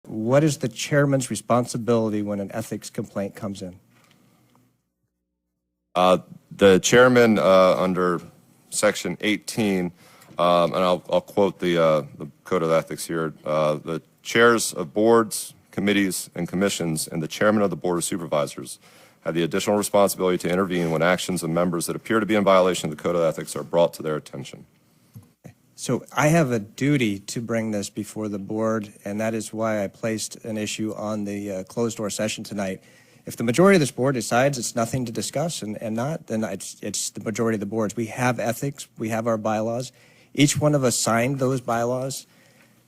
What is the chairman's responsibility when an ethics complaint comes in? The chairman, under Section 18, and I'll quote the Code of Ethics here, the chairs of boards, committees, and commissions, and the chairman of the Board of Supervisors have the additional responsibility to intervene when actions of members that appear to be in violation of the Code of Ethics are brought to their attention. So I have a duty to bring this before the board, and that is why I placed an issue on the closed-door session tonight. If the majority of this board decides it's nothing to discuss and not, then it's the majority of the boards. We have ethics. We have our bylaws. Each one of us signed those bylaws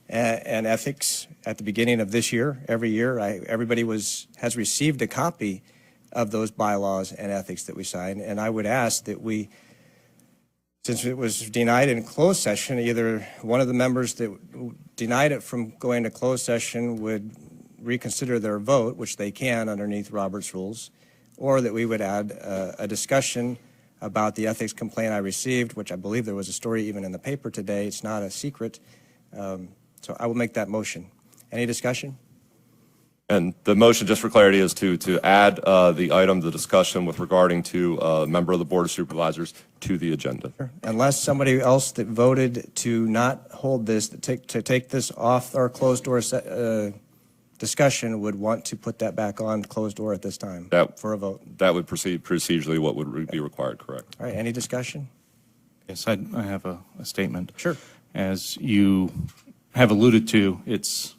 and ethics at the beginning of this year. Every year, everybody has received a copy of those bylaws and ethics that we signed, and I would ask that we, since it was denied in closed session, either one of the members that denied it from going to closed session would reconsider their vote, which they can underneath Robert's rules, or that we would add a discussion about the ethics complaint I received, which I believe there was a story even in the paper today. It's not a secret. So I will make that motion. Any discussion? And the motion, just for clarity, is to add the item, the discussion with regarding to a member of the Board of Supervisors to the agenda. Sure. Unless somebody else that voted to not hold this, to take this off our closed door discussion would want to put that back on closed door at this time for a vote. That would proceed procedurally what would be required, correct? All right, any discussion? Yes, I have a statement. Sure. As you have alluded to, it's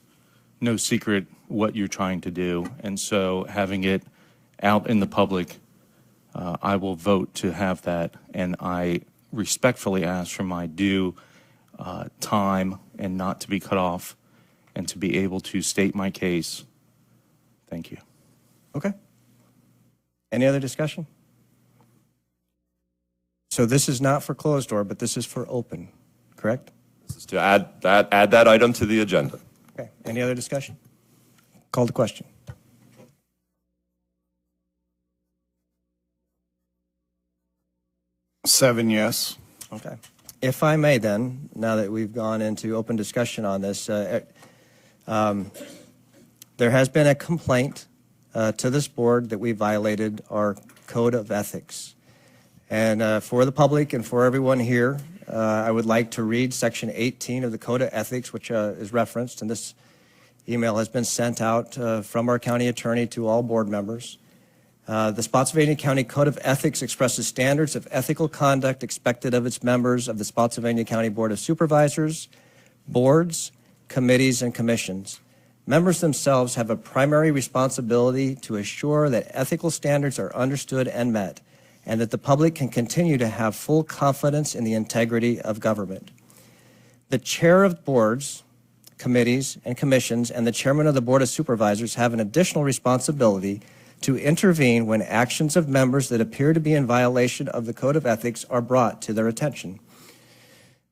no secret what you're trying to do, and so having it out in the public, I will vote to have that, and I respectfully ask for my due time and not to be cut off and to be able to state my case. Thank you. Okay. Any other discussion? So this is not for closed door, but this is for open, correct? This is to add that item to the agenda. Okay. Any other discussion? Call the question. Seven, yes. Okay. If I may then, now that we've gone into open discussion on this, there has been a complaint to this board that we violated our code of ethics. And for the public and for everyone here, I would like to read Section 18 of the Code of Ethics, which is referenced, and this email has been sent out from our county attorney to all board members. The Spotsylvania County Code of Ethics expresses standards of ethical conduct expected of its members of the Spotsylvania County Board of Supervisors, boards, committees, and commissions. Members themselves have a primary responsibility to assure that ethical standards are understood and met, and that the public can continue to have full confidence in the integrity of government. The chair of boards, committees, and commissions, and the chairman of the Board of Supervisors have an additional responsibility to intervene when actions of members that appear to be in violation of the Code of Ethics are brought to their attention.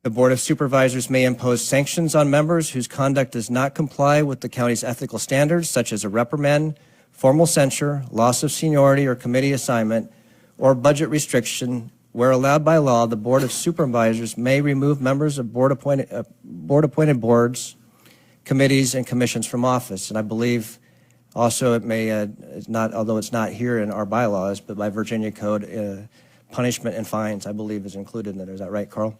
The Board of Supervisors may impose sanctions on members whose conduct does not comply with the county's ethical standards, such as a reprimand, formal censure, loss of seniority or committee assignment, or budget restriction. Where allowed by law, the Board of Supervisors may remove members of board-appointed boards, committees, and commissions from office. And I believe also it may, although it's not here in our bylaws, but by Virginia Code, punishment and fines, I believe, is included in it. Is that right, Carl?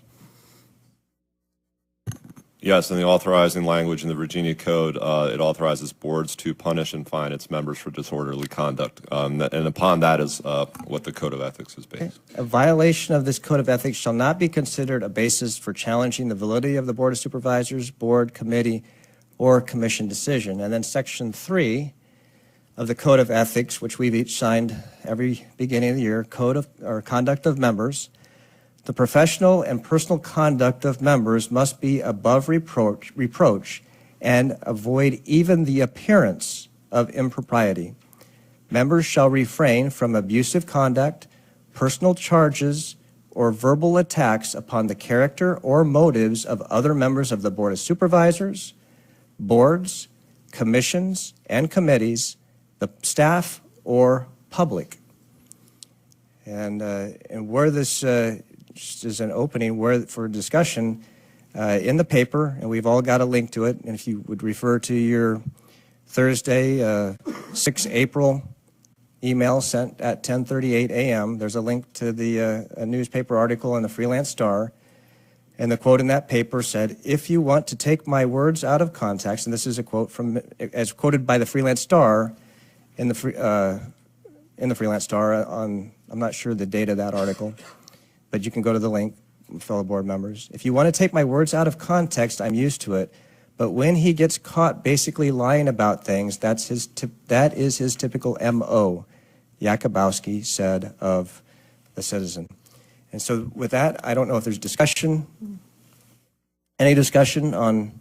Yes, in the authorizing language in the Virginia Code, it authorizes boards to punish and fine its members for disorderly conduct. And upon that is what the Code of Ethics is based. A violation of this Code of Ethics shall not be considered a basis for challenging the validity of the Board of Supervisors, board, committee, or commission decision. And then Section 3 of the Code of Ethics, which we've each signed every beginning of the year, Conduct of Members. The professional and personal conduct of members must be above reproach and avoid even the appearance of impropriety. Members shall refrain from abusive conduct, personal charges, or verbal attacks upon the character or motives of other members of the Board of Supervisors, boards, commissions, and committees, the staff, or public. And where this just as an opening for discussion in the paper, and we've all got a link to it, and if you would refer to your Thursday, 6 April email sent at 10:38 a.m. There's a link to a newspaper article in the Freelance Star, and the quote in that paper said, "If you want to take my words out of context," and this is a quote from, as quoted by the Freelance Star in the Freelance Star on, I'm not sure the date of that article, but you can go to the link, fellow board members. "If you want to take my words out of context, I'm used to it. But when he gets caught basically lying about things, that is his typical M.O., Yakabouski said of the Citizen." And so with that, I don't know if there's discussion, any discussion on,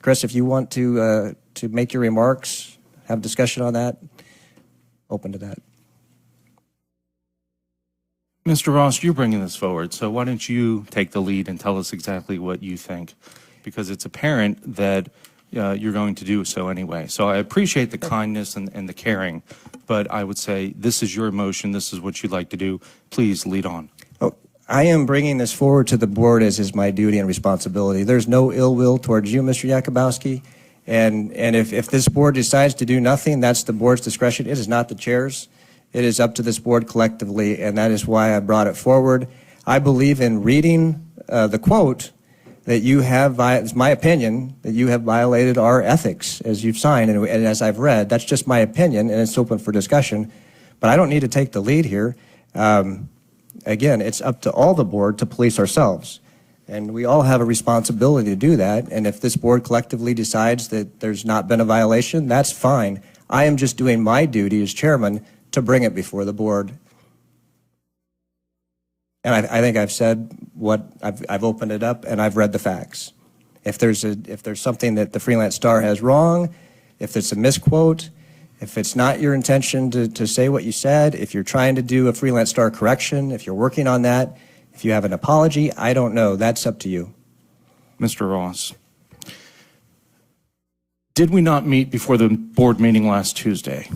Chris, if you want to make your remarks, have discussion on that, open to that. Mr. Ross, you're bringing this forward, so why don't you take the lead and tell us exactly what you think? Because it's apparent that you're going to do so anyway. So I appreciate the kindness and the caring, but I would say this is your emotion, this is what you'd like to do. Please lead on. Oh, I am bringing this forward to the board as is my duty and responsibility. There's no ill will towards you, Mr. Yakabouski, and if this board decides to do nothing, that's the board's discretion. It is not the chair's. It is up to this board collectively, and that is why I brought it forward. I believe in reading the quote that you have, it's my opinion, that you have violated our ethics as you've signed and as I've read. That's just my opinion, and it's open for discussion. But I don't need to take the lead here. Again, it's up to all the board to police ourselves. And we all have a responsibility to do that. And if this board collectively decides that there's not been a violation, that's fine. I am just doing my duty as chairman to bring it before the board. And I think I've said what I've opened it up and I've read the facts. If there's something that the Freelance Star has wrong, if it's a misquote, if it's not your intention to say what you said, if you're trying to do a Freelance Star correction, if you're working on that, if you have an apology, I don't know. That's up to you. Mr. Ross, did we not meet before the board meeting last Tuesday,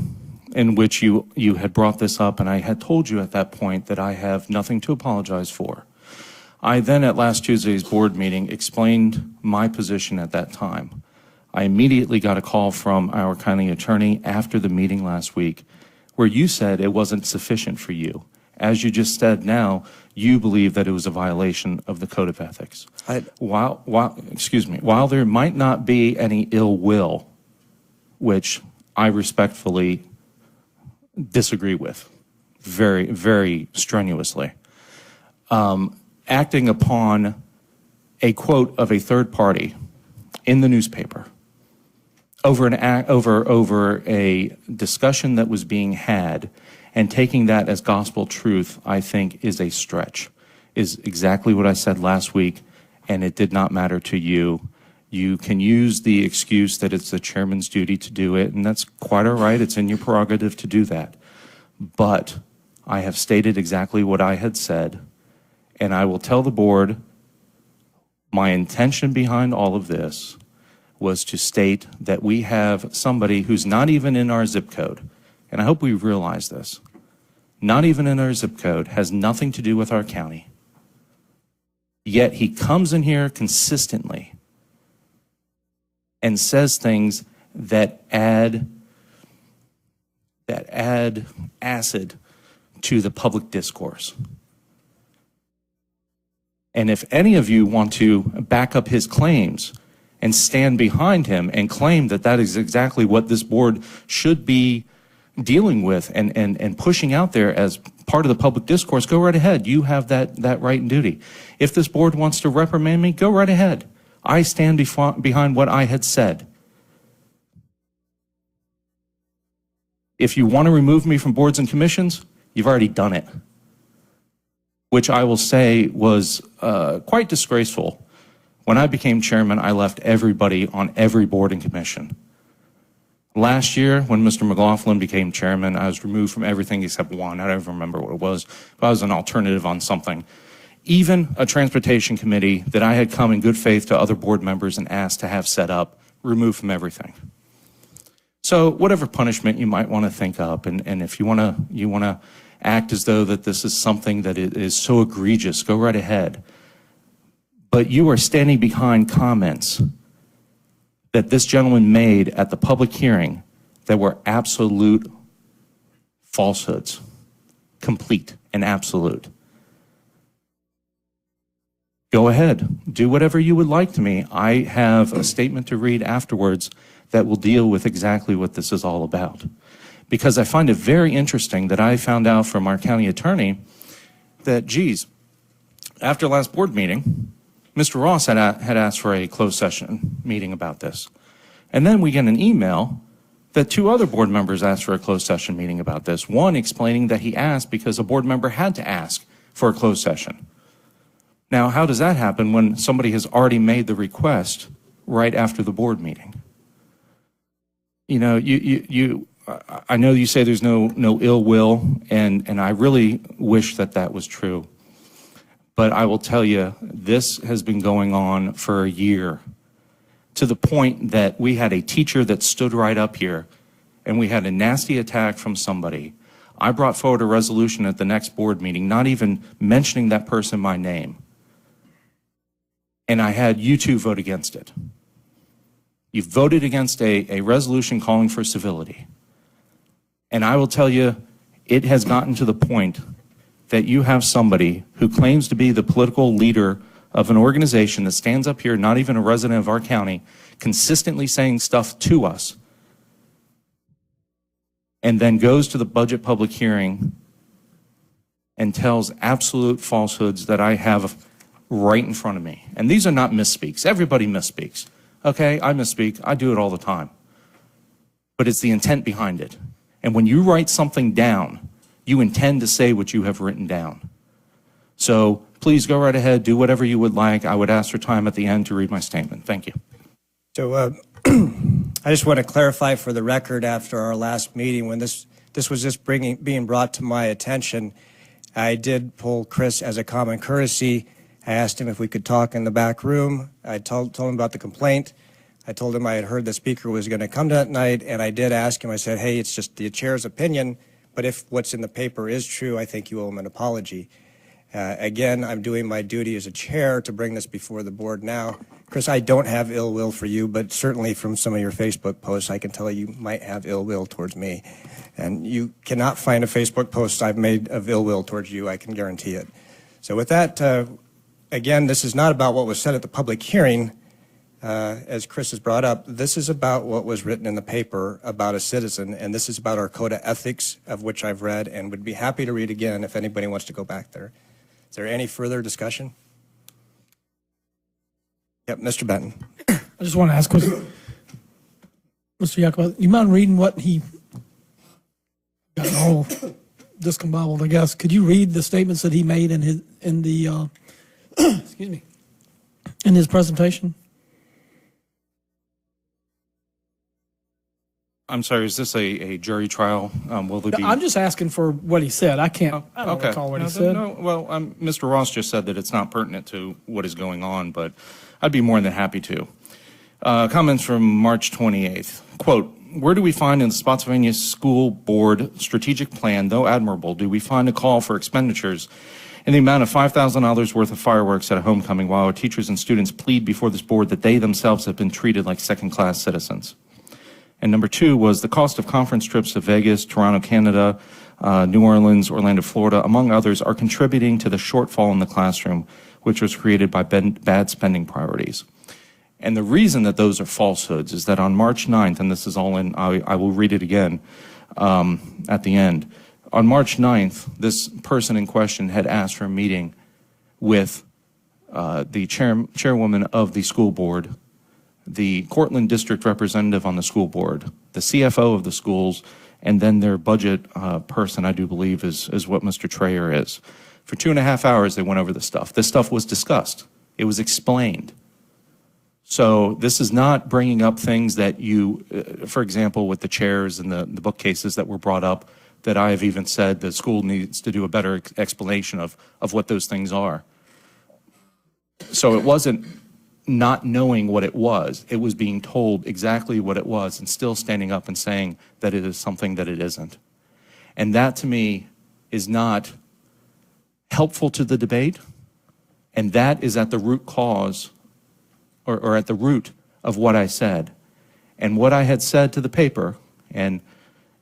in which you had brought this up, and I had told you at that point that I have nothing to apologize for? I then, at last Tuesday's board meeting, explained my position at that time. I immediately got a call from our county attorney after the meeting last week, where you said it wasn't sufficient for you. As you just said now, you believe that it was a violation of the Code of Ethics. While there might not be any ill will, which I respectfully disagree with very, very strenuously, acting upon a quote of a third party in the newspaper over a discussion that was being had and taking that as gospel truth, I think is a stretch, is exactly what I said last week, and it did not matter to you. You can use the excuse that it's the chairman's duty to do it, and that's quite all right. It's in your prerogative to do that. But I have stated exactly what I had said, and I will tell the board my intention behind all of this was to state that we have somebody who's not even in our zip code, and I hope we realize this, not even in our zip code, has nothing to do with our county, yet he comes in here consistently and says things that add acid to the public discourse. And if any of you want to back up his claims and stand behind him and claim that that is exactly what this board should be dealing with and pushing out there as part of the public discourse, go right ahead. You have that right and duty. If this board wants to reprimand me, go right ahead. I stand behind what I had said. If you want to remove me from boards and commissions, you've already done it, which I will say was quite disgraceful. When I became chairman, I left everybody on every board and commission. Last year, when Mr. McLaughlin became chairman, I was removed from everything except one. I don't even remember what it was, but I was an alternative on something. Even a transportation committee that I had come in good faith to other board members and asked to have set up, removed from everything. So whatever punishment you might want to think up, and if you want to act as though that this is something that is so egregious, go right ahead. But you are standing behind comments that this gentleman made at the public hearing that were absolute falsehoods, complete and absolute. Go ahead, do whatever you would like to me. I have a statement to read afterwards that will deal with exactly what this is all about. Because I find it very interesting that I found out from our county attorney that, geez, after last board meeting, Mr. Ross had asked for a closed session meeting about this. And then we get an email that 2 other board members asked for a closed session meeting about this. One explaining that he asked because a board member had to ask for a closed session. Now, how does that happen when somebody has already made the request right after the board meeting? You know, I know you say there's no ill will, and I really wish that that was true. But I will tell you, this has been going on for a year, to the point that we had a teacher that stood right up here, and we had a nasty attack from somebody. I brought forward a resolution at the next board meeting, not even mentioning that person by name. And I had you 2 vote against it. You voted against a resolution calling for civility. And I will tell you, it has gotten to the point that you have somebody who claims to be the political leader of an organization that stands up here, not even a resident of our county, consistently saying stuff to us, and then goes to the budget public hearing and tells absolute falsehoods that I have right in front of me. And these are not misspeaks. Everybody misspeaks. Okay, I misspeak. I do it all the time. But it's the intent behind it. And when you write something down, you intend to say what you have written down. So please go right ahead, do whatever you would like. I would ask for time at the end to read my statement. Thank you. So I just want to clarify for the record, after our last meeting, when this was just being brought to my attention, I did pull Chris as a common courtesy. I asked him if we could talk in the back room. I told him about the complaint. I told him I had heard the speaker was going to come that night, and I did ask him, I said, hey, it's just the chair's opinion, but if what's in the paper is true, I think you owe him an apology. Again, I'm doing my duty as a chair to bring this before the board now. Chris, I don't have ill will for you, but certainly from some of your Facebook posts, I can tell you might have ill will towards me. And you cannot find a Facebook post I've made of ill will towards you, I can guarantee it. So with that, again, this is not about what was said at the public hearing, as Chris has brought up. This is about what was written in the paper about a citizen, and this is about our code of ethics, of which I've read and would be happy to read again if anybody wants to go back there. Is there any further discussion? Yep, Mr. Benton. I just want to ask, Mr. Yakabouski, you mind reading what he got all discombobbled, I guess? Could you read the statements that he made in the excuse me, in his presentation? I'm sorry, is this a jury trial? Will there be? I'm just asking for what he said. I don't Okay. recall what he No, said. No, well, Mr. Ross just said that it's not pertinent to what is going on, but I'd be more than happy to. Comments from March 28th. Quote, where do we find in the Spotsylvania School Board strategic plan, though admirable, do we find a call for expenditures in the amount of $5,000 worth of fireworks at a homecoming while our teachers and students plead before this board that they themselves have been treated like second-class citizens? And number 2 was the cost of conference trips to Vegas, Toronto, Canada, New Orleans, Orlando, Florida, among others, are contributing to the shortfall in the classroom, which was created by bad spending priorities. And the reason that those are falsehoods is that on March 9th, and this is all in, I will read it again at the end. On March 9th, this person in question had asked for a meeting with the chairwoman of the school board, the Cortland district representative on the school board, the CFO of the schools, and then their budget person, I do believe, is what Mr. Trayer is. For 2.5 hours, they went over this stuff. This stuff was discussed. It was explained. So this is not bringing up things that you, for example, with the chairs and the bookcases that were brought up, that I have even said the school needs to do a better explanation of what those things are. So it wasn't not knowing what it was being told exactly what it was and still standing up and saying that it is something that it isn't. And that to me is not helpful to the debate, and that is at the root cause or at the root of what I said. And what I had said to the paper, and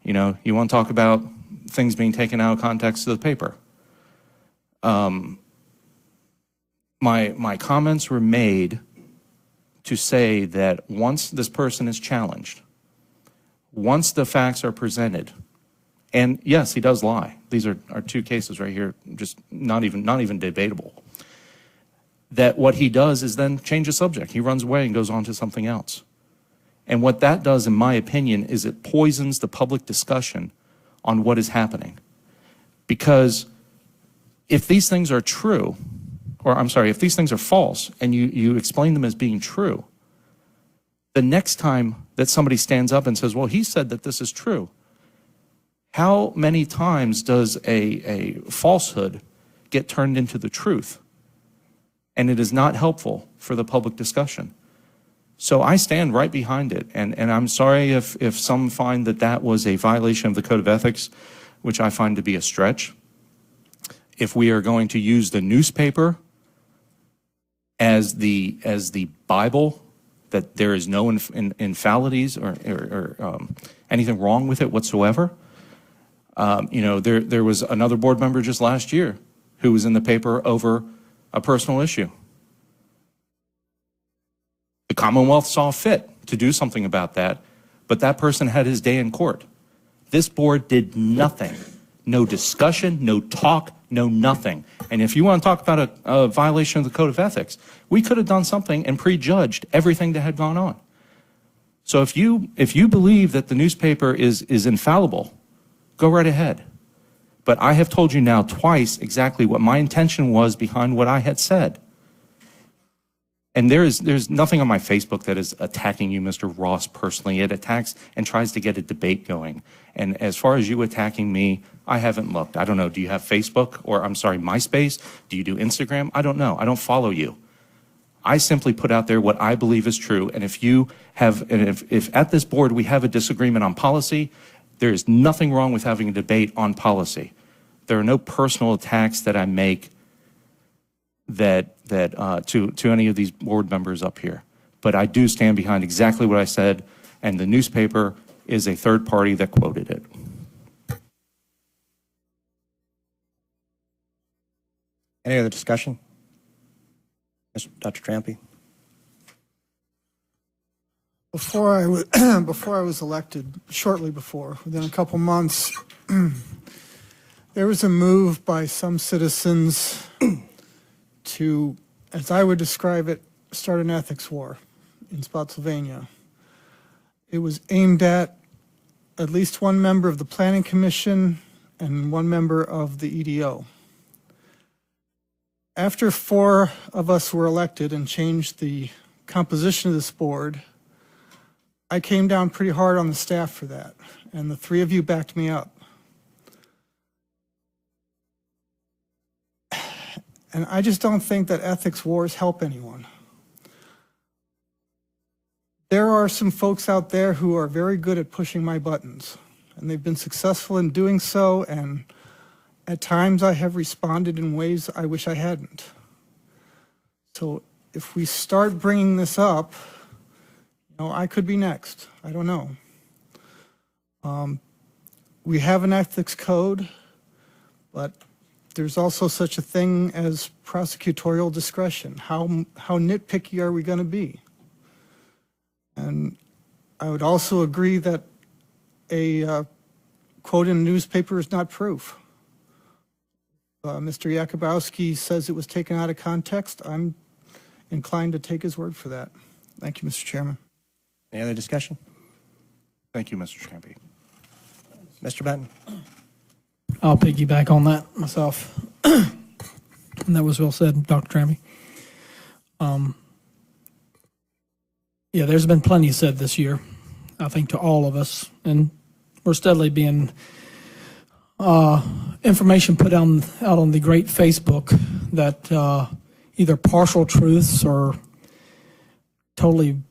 you know, you want to talk about things being taken out of context to the paper. My comments were made to say that once this person is challenged, once the facts are presented, and yes, he does lie. These are two cases right here, just not even debatable. That what he does is then change the subject. He runs away and goes on to something else. And what that does, in my opinion, is it poisons the public discussion on what is happening. Because if these things are true, or I'm sorry, if these things are false and you explain them as being true, the next time that somebody stands up and says, well, he said that this is true, how many times does a falsehood get turned into the truth? And it is not helpful for the public discussion. So I stand right behind it, and I'm sorry if some find that that was a violation of the Code of Ethics, which I find to be a stretch. If we are going to use the newspaper as the Bible, that there is no infallibilities or anything wrong with it whatsoever. There was another board member just last year who was in the paper over a personal issue. The Commonwealth saw fit to do something about that, but that person had his day in court. This board did nothing. No discussion, no talk, no nothing. And if you want to talk about a violation of the Code of Ethics, we could have done something and prejudged everything that had gone on. So if you believe that the newspaper is infallible, go right ahead. But I have told you now twice exactly what my intention was behind what I had said. And there's nothing on my Facebook that is attacking you, Mr. Ross, personally. It attacks and tries to get a debate going. And as far as you attacking me, I haven't looked. I don't know. Do you have Facebook or, I'm sorry, MySpace? Do you do Instagram? I don't know. I don't follow you. I simply put out there what I believe is true. And if you have, and if at this board we have a disagreement on policy, there is nothing wrong with having a debate on policy. There are no personal attacks that I make to any of these board members up here. But I do stand behind exactly what I said, and the newspaper is a third party that quoted it. Any other discussion? Dr. Trampy? Before I was elected, shortly before, within a couple months, there was a move by some citizens to, as I would describe it, start an ethics war in Spotsylvania. It was aimed at least one member of the Planning Commission and one member of the EDO. After 4 of us were elected and changed the composition of this board, I came down pretty hard on the staff for that, and the 3 of you backed me up. And I just don't think that ethics wars help anyone. There are some folks out there who are very good at pushing my buttons, and they've been successful in doing so, and at times I have responded in ways I wish I hadn't. So if we start bringing this up, I could be next. I don't know. We have an ethics code, but there's also such a thing as prosecutorial discretion. How nitpicky are we going to be? And I would also agree that a quote in a newspaper is not proof. Mr. Yakabouski says it was taken out of context. I'm inclined to take his word for that. Thank you, Mr. Chairman. Any other discussion? Thank you, Mr. Trampy. Mr. Benton? I'll piggyback on that myself. And that was well said, Dr. Trampy. Yeah, there's been plenty said this year, I think, to all of us, and we're steadily being information put out on the great Facebook that either partial truths or totally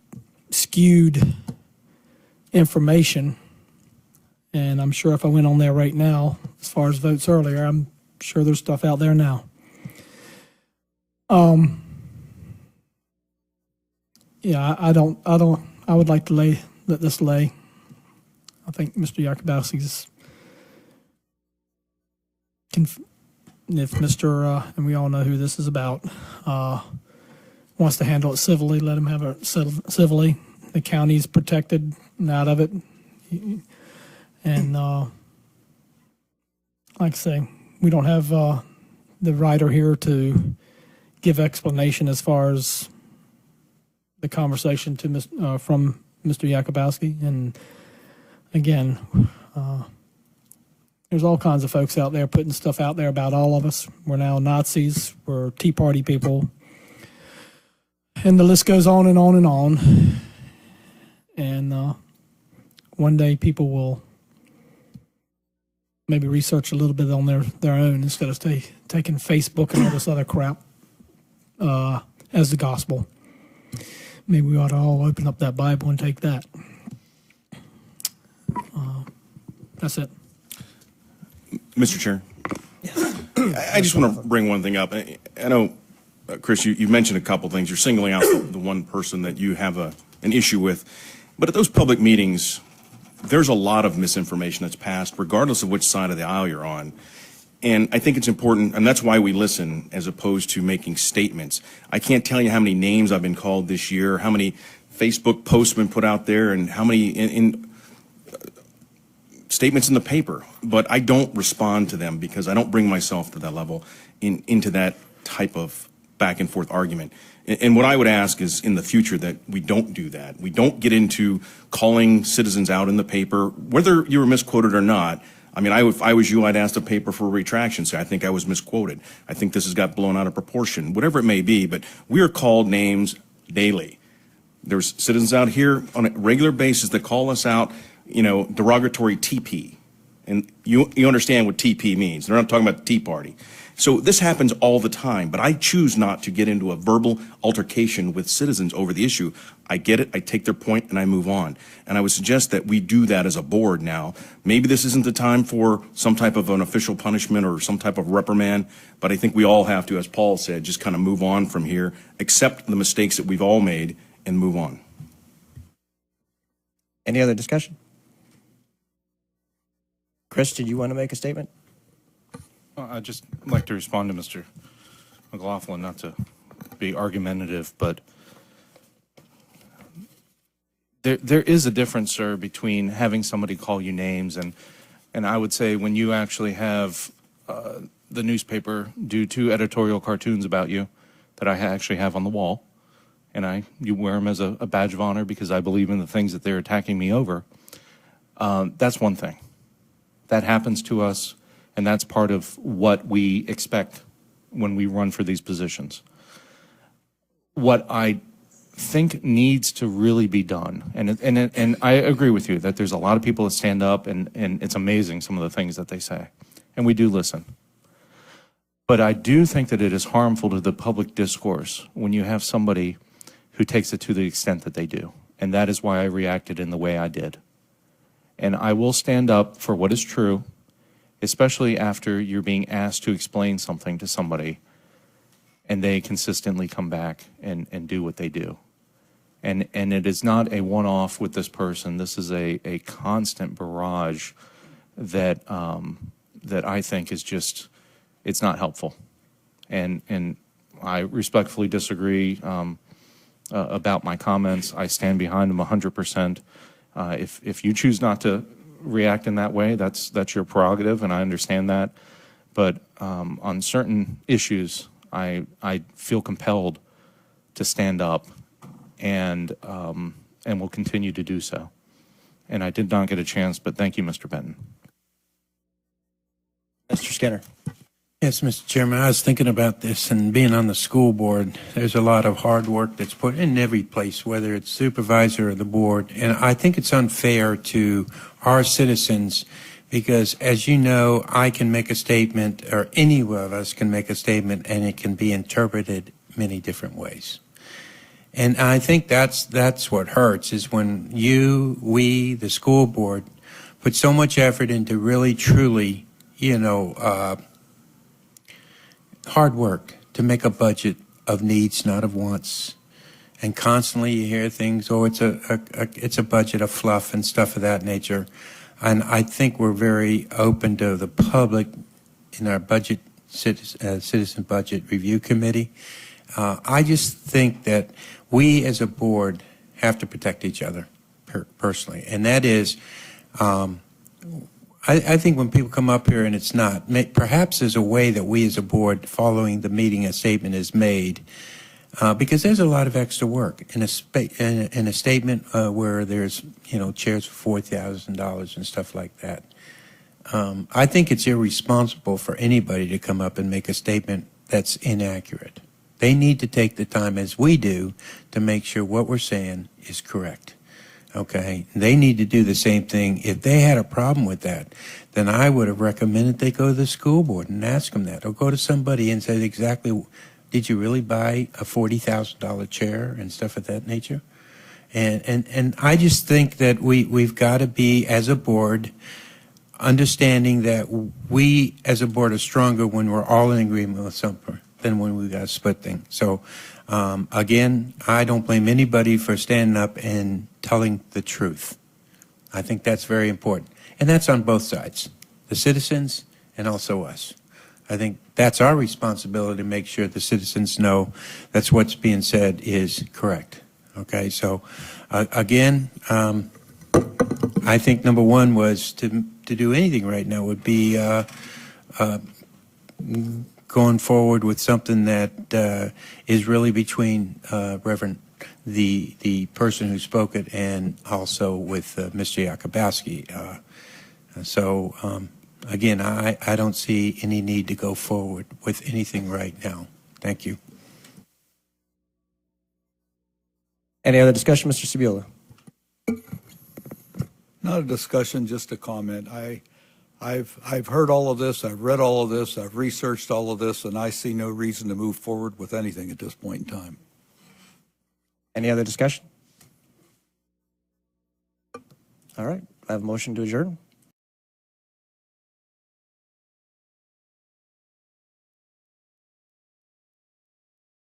skewed information. And I'm sure if I went on there right now, as far as votes earlier, I'm sure there's stuff out there now. Yeah, I would like to lay let this lay. I think Mr. Yakabouski's if Mr. And we all know who this is about, wants to handle it civilly, let him have it civilly. The county's protected out of it. And like I say, we don't have the writer here to give explanation as far as the conversation to from Mr. Yakabouski. And again, there's all kinds of folks out there putting stuff out there about all of us. We're now Nazis. We're Tea Party people. And the list goes on and on and on. And one day people will maybe research a little bit on their own instead of taking Facebook and all this other crap as the gospel. Maybe we ought to all open up that Bible and take that. That's it. Mr. Chair, I just want to bring one thing up. I know, Chris, you mentioned a couple things. You're singling out the one person that you have an issue with. But at those public meetings, there's a lot of misinformation that's passed, regardless of which side of the aisle you're on. And I think it's important, and that's why we listen as opposed to making statements. I can't tell you how many names I've been called this year, how many Facebook posts been put out there, and how many statements in the paper, but I don't respond to them because I don't bring myself to that level into that type of back and forth argument. And what I would ask is in the future that we don't do that. We don't get into calling citizens out in the paper, whether you were misquoted or not. I mean, if I was you, I'd ask the paper for a retraction. Say, I think I was misquoted. I think this has got blown out of proportion, whatever it may be. But we are called names daily. There's citizens out here on a regular basis that call us out, derogatory TP. And you understand what TP means. They're not talking about the Tea Party. So this happens all the time, but I choose not to get into a verbal altercation with citizens over the issue. I get it, I take their point, and I move on. And I would suggest that we do that as a board now. Maybe this isn't the time for some type of an official punishment or some type of reprimand, but I think we all have to, as Paul said, just kind of move on from here, accept the mistakes that we've all made, and move on. Any other discussion? Chris, did you want to make a statement? I'd just like to respond to Mr. McLaughlin, not to be argumentative, but there is a difference, sir, between having somebody call you names and I would say when you actually have the newspaper do 2 editorial cartoons about you that I actually have on the wall, and you wear them as a badge of honor because I believe in the things that they're attacking me over. That's one thing. That happens to us, and that's part of what we expect when we run for these positions. What I think needs to really be done, and I agree with you that there's a lot of people that stand up, and it's amazing some of the things that they say, and we do listen. But I do think that it is harmful to the public discourse when you have somebody who takes it to the extent that they do, and that is why I reacted in the way I did. And I will stand up for what is true, especially after you're being asked to explain something to somebody and they consistently come back and do what they do. And it is not a one-off with this person. This is a constant barrage that that I think is just, it's not helpful. And I respectfully disagree about my comments. I stand behind them 100%. If you choose not to react in that way, that's your prerogative, and I understand that. But on certain issues, I feel compelled to stand up, and will continue to do so. And I did not get a chance, but thank you, Mr. Benton. Mr. Skinner. Yes, Mr. Chairman, I was thinking about this, and being on the school board, there's a lot of hard work that's put in every place, whether it's supervisor or the board. And I think it's unfair to our citizens because, as you know, I can make a statement, or any of us can make a statement, and it can be interpreted many different ways. And I think that's what hurts, is when we, the school board, put so much effort into really, truly, hard work to make a budget of needs, not of wants. and constantly you hear things, oh, it's a budget of fluff and stuff of that nature. And I think we're very open to the public in our citizen budget review committee. I just think that we as a board have to protect each other personally, and that is, I think when people come up here and it's not, perhaps there's a way that we as a board, following the meeting, a statement is made, because there's a lot of extra work in a statement where there's chairs for $4,000 and stuff like that. I think it's irresponsible for anybody to come up and make a statement that's inaccurate. They need to take the time, as we do, to make sure what we're saying is correct. Okay? They need to do the same thing. If they had a problem with that, then I would have recommended they go to the school board and ask them that, or go to somebody and say exactly, did you really buy a $40,000 chair and stuff of that nature? And I just think that we've got to be, as a board, understanding that we as a board are stronger when we're all in agreement with something than when we got a split thing. So again, I don't blame anybody for standing up and telling the truth. I think that's very important. And that's on both sides, the citizens and also us. I think that's our responsibility to make sure the citizens know that's what's being said is correct. Okay, so again, I think number one was to do anything right now would be going forward with something that is really between Reverend the person who spoke it and also with Mr. Yakabouski. Again, I don't see any need to go forward with anything right now. Thank you. Any other discussion, Mr. Sabula? Not a discussion, just a comment. I've heard all of this, I've read all of this, I've researched all of this, and I see no reason to move forward with anything at this point in time. Any other discussion? All right, I have a motion to adjourn.